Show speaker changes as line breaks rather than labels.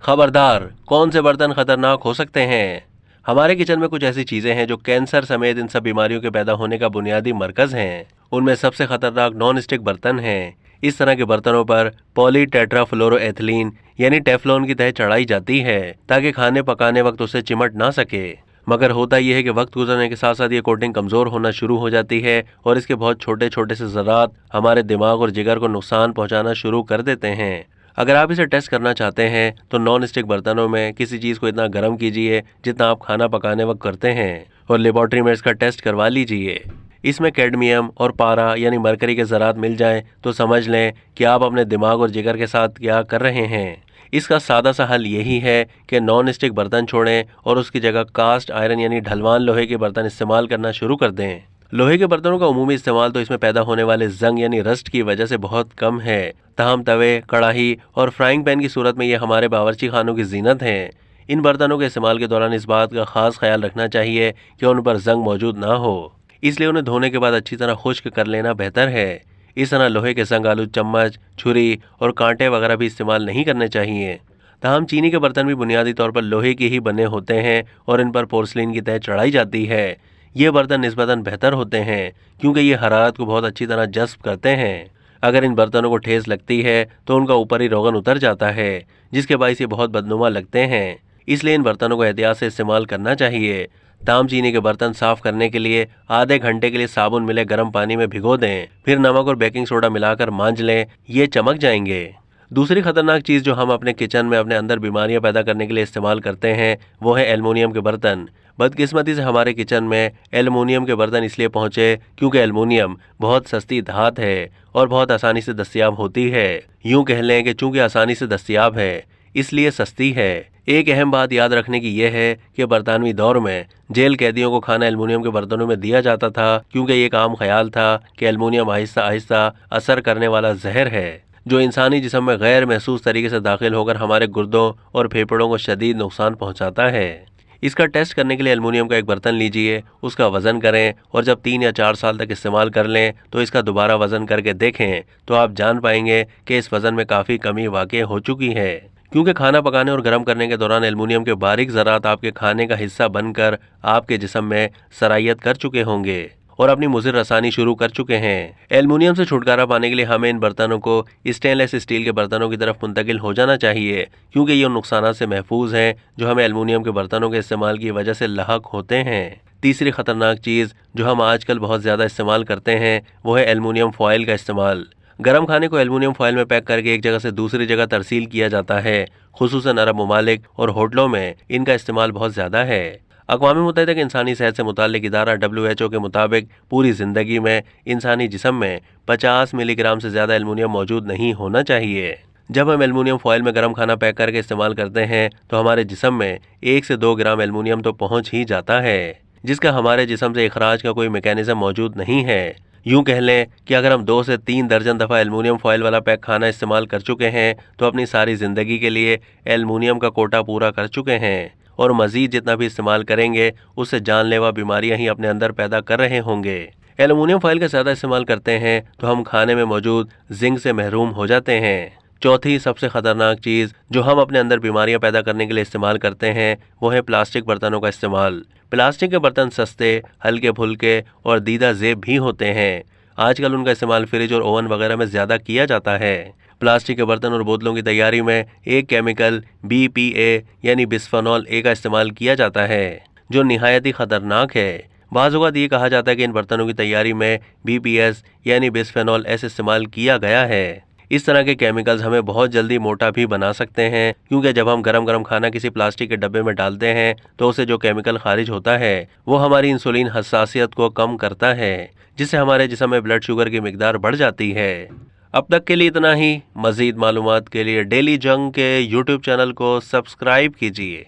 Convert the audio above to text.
खबरदार, कौन से बर्तन खतरनाक हो सकते हैं। हमारे किचन में कुछ ऐसी चीजें हैं जो कैंसर समेत इन सब बीमारियों के पैदा होने का बुनियादी मरकज हैं। उनमें सबसे खतरनाक नॉन स्टिक बर्तन हैं। इस तरह के बर्तनों पर पॉली टेट्राफ्लोरोएथिलीन यानी टेफ्लॉन की तह चढ़ाई जाती है ताकि खाने पकाने वक्त उसे चिमट ना सके। मगर होता यह है कि वक्त गुजरने के साथ साथ ये कोटिंग कमजोर होना शुरू हो जाती है और इसके बहुत छोटे छोटे से ज़रात हमारे दिमाग और जिगर को नुकसान पहुंचाना शुरू कर देते हैं। अगर आप इसे टेस्ट करना चाहते हैं तो नॉन स्टिक बर्तनों में किसी चीज़ को इतना गर्म कीजिए जितना आप खाना पकाने वक्त करते हैं और लेबॉर्ट्री में इसका टेस्ट करवा लीजिए। इसमें कैडमियम और पारा यानी मरकरी के ज़रात मिल जाएं तो समझ लें कि आप अपने दिमाग और जिगर के साथ क्या कर रहे हैं। इसका सादा सा हल यही है कि नॉन स्टिक बर्तन छोड़ें और उसकी जगह कास्ट आयरन यानी ढलवान लोहे के बर्तन इस्तेमाल करना शुरू कर दें। लोहे के बर्तनों का उमूमी इस्तेमाल तो इसमें पैदा होने वाले जंग यानी रस्ट की वजह से बहुत कम है, तहम तवे, कड़ाही और फ्राइंग पैन की सूरत में ये हमारे बावर्ची खानों की जीनत हैं। इन बर्तनों के इस्तेमाल के दौरान इस बात का खास ख्याल रखना चाहिए कि उन पर जंग मौजूद ना हो, इसलिए उन्हें धोने के बाद अच्छी तरह खुश्क कर लेना बेहतर है। इस तरह लोहे के जंग आलू चम्मच, छुरी और कांटे वगैरह भी इस्तेमाल नहीं करने चाहिए। तहम चीनी के बर्तन भी बुनियादी तौर पर लोहे के ही बने होते हैं और इन पर पोर्सलिन की तह चढ़ाई जाती है। ये बर्तन निस्बतन बेहतर होते हैं क्योंकि ये हरारत को बहुत अच्छी तरह जज्ब करते हैं। अगर इन बर्तनों को ठेस लगती है तो उनका ऊपरी रोगन उतर जाता है जिसके बायस ये बहुत बदनुमा लगते हैं, इसलिए इन बर्तनों को एहतियात से इस्तेमाल करना चाहिए। ताम चीनी के बर्तन साफ करने के लिए आधे घंटे के लिए साबुन मिले गर्म पानी में भिगो दें, फिर नमक और बेकिंग सोडा मिलाकर मांज लें, ये चमक जाएंगे। दूसरी खतरनाक चीज़ जो हम अपने किचन में अपने अंदर बीमारियां पैदा करने के लिए इस्तेमाल करते हैं वो है एल्युमिनियम के बर्तन। बदकिस्मती से हमारे किचन में एल्युमिनियम के बर्तन इसलिए पहुंचे क्योंकि एल्युमिनियम बहुत सस्ती धात है और बहुत आसानी से दस्तयाब होती है। यूं कह लें कि चूंकि आसानी से दस्तयाब है इसलिए सस्ती है। एक अहम बात याद रखने की यह है कि बरतानवी दौर में जेल कैदियों को खाना एल्युमिनियम के बर्तनों में दिया जाता था क्योंकि एक आम ख्याल था कि एल्युमिनियम आहिस्ता आहिस्ता असर करने वाला जहर है जो इंसानी जिस्म में गैर महसूस तरीके से दाखिल होकर हमारे गुर्दों और फेफड़ों को शदीद नुकसान पहुंचाता है। इसका टेस्ट करने के लिए एल्युमिनियम का एक बर्तन लीजिए, उसका वज़न करें और जब 3 या 4 साल तक इस्तेमाल कर लें तो इसका दोबारा वज़न करके देखें तो आप जान पाएंगे कि इस वज़न में काफ़ी कमी वाक़ई हो चुकी है। क्योंकि खाना पकाने और गर्म करने के दौरान एल्युमिनियम के बारीक ज़रात आपके खाने का हिस्सा बनकर आपके जिस्म में सरायत कर चुके होंगे और अपनी मुज़िर रसानी शुरू कर चुके हैं। एल्युमिनियम से छुटकारा पाने के लिए हमें इन बर्तनों को स्टेनलेस स्टील के बर्तनों की तरफ मुंतकिल हो जाना चाहिए क्योंकि ये उन नुकसानात से महफूज हैं जो हमें एल्युमिनियम के बर्तनों के इस्तेमाल की वजह से लाहक होते हैं। तीसरी खतरनाक चीज़ जो हम आजकल बहुत ज़्यादा इस्तेमाल करते हैं वो है एल्युमिनियम फॉइल का इस्तेमाल। गर्म खाने को एल्युमिनियम फॉइल में पैक करके एक जगह से दूसरी जगह तरसील किया जाता है। खुसूसन अरब ममालिक और होटलों में इनका इस्तेमाल बहुत ज़्यादा है। अक़वाम मुत्तहिदा के इंसानी सेहत से मुताल्लिक़ इदारा WHO के मुताबिक पूरी ज़िंदगी में इंसानी जिस्म में 50 मिलीग्राम से ज़्यादा एल्युमिनियम मौजूद नहीं होना चाहिए। जब हम एल्युमिनियम फॉइल में गर्म खाना पैक करके इस्तेमाल करते हैं तो हमारे जिस्म में 1 से 2 ग्राम एल्युमिनियम तो पहुँच ही जाता है जिसका हमारे जिस्म से इखराज का कोई मैकेनिज़्म मौजूद नहीं है। यूं कह लें कि अगर हम 2 से 3 दर्जन दफ़ा एल्युमिनियम फॉइल वाला पैक खाना इस्तेमाल कर चुके हैं तो अपनी सारी ज़िंदगी के लिए एल्युमिनियम का कोटा पूरा कर चुके हैं और मज़ीद जितना भी इस्तेमाल करेंगे उससे जानलेवा बीमारियां ही अपने अंदर पैदा कर रहे होंगे। एल्युमिनियम फॉइल का ज़्यादा इस्तेमाल करते हैं तो हम खाने में मौजूद जिंक से महरूम हो जाते हैं। चौथी सबसे ख़तरनाक चीज़ जो हम अपने अंदर बीमारियां पैदा करने के लिए इस्तेमाल करते हैं वो है प्लास्टिक बर्तनों का इस्तेमाल। प्लास्टिक के बर्तन सस्ते, हल्के फुल्के और दीदा ज़ेब भी होते हैं। आजकल उनका इस्तेमाल फ्रिज और ओवन वगैरह में ज़्यादा किया जाता है। प्लास्टिक के बर्तन और बोतलों की तैयारी में एक केमिकल BPA यानी बिस्फेनॉल A का इस्तेमाल किया जाता है जो निहायत ही ख़तरनाक है। बाज़ औक़ात ये कहा जाता है कि इन बर्तनों की तैयारी में BPS यानी बिस्फेनॉल S इस्तेमाल किया गया है। इस तरह के केमिकल्स हमें बहुत जल्दी मोटा भी बना सकते हैं क्योंकि जब हम गरम गरम खाना किसी प्लास्टिक के डब्बे में डालते हैं तो उसे जो केमिकल खारिज होता है वो हमारी इंसुलिन हसासियत को कम करता है जिससे हमारे जिस्म में ब्लड शुगर की मिकदार बढ़ जाती है। अब तक के लिए इतना ही। मज़ीद मालूमात के लिए डेली जंग के YouTube चैनल को सब्सक्राइब कीजिए।